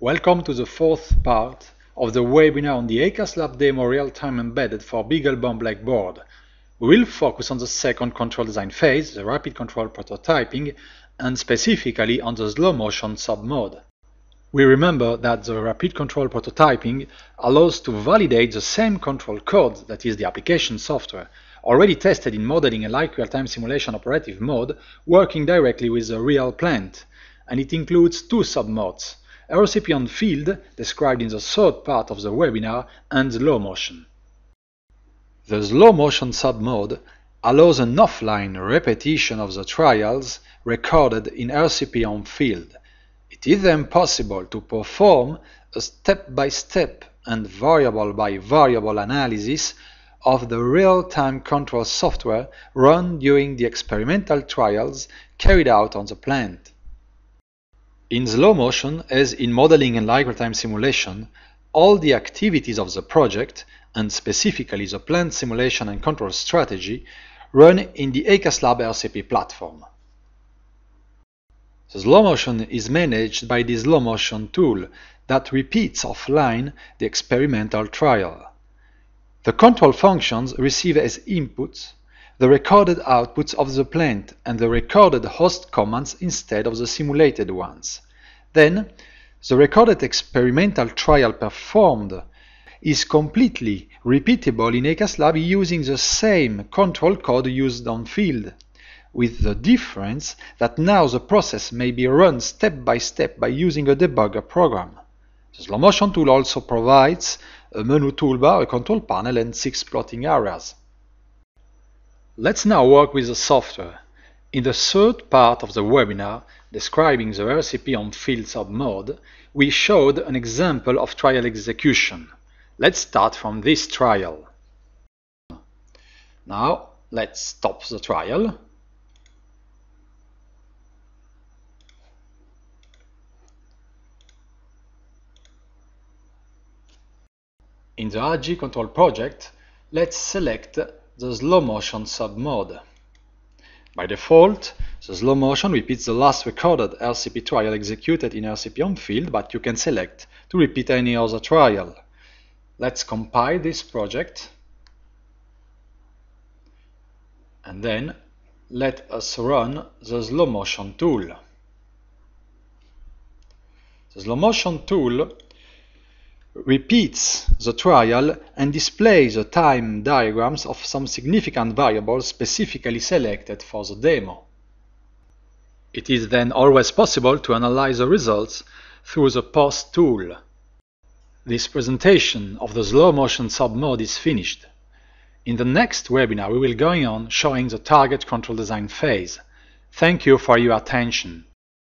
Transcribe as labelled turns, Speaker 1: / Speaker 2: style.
Speaker 1: Welcome to the fourth part of the webinar on the EICASLab demo real-time embedded for BeagleBone Blackboard. We will focus on the second control design phase, the rapid control prototyping, and specifically on the slow motion sub-mode. We remember that the rapid control prototyping allows to validate the same control code, that is the application software, already tested in modeling and like real-time simulation operative mode, working directly with the real plant. And it includes two sub-modes: a recipient field, described in the third part of the webinar, and slow motion. The slow motion sub-mode allows an offline repetition of the trials recorded in recipient field. It is then possible to perform a step-by-step and variable-by-variable analysis of the real-time control software run during the experimental trials carried out on the plant. In slow motion, as in modeling and like real-time simulation, all the activities of the project, and specifically the plant simulation and control strategy, run in the EICASLab RCP platform. The slow motion is managed by the slow motion tool that repeats offline the experimental trial. The control functions receive as inputs the recorded outputs of the plant and the recorded host commands instead of the simulated ones. Then, the recorded experimental trial performed is completely repeatable in EICASLab using the same control code used on field, with the difference that now the process may be run step by step by using a debugger program. The slow motion tool also provides a menu toolbar, a control panel, and 6 plotting areas. Let's now work with the software. In the third part of the webinar, describing the recipient field sub-mode, we showed an example of trial execution. Let's start from this trial. Now, let's stop the trial. In the RG control project, let's select the slow motion sub-mode. By default, the slow motion repeats the last recorded RCP trial executed in recipient field, but you can select to repeat any other trial. Let's compile this project, and then let us run the slow motion tool. The slow motion tool repeats the trial and displays the time diagrams of some significant variables specifically selected for the demo. It is then always possible to analyze the results through the post tool. This presentation of the slow motion sub-mode is finished. In the next webinar we will go on showing the target control design phase. Thank you for your attention.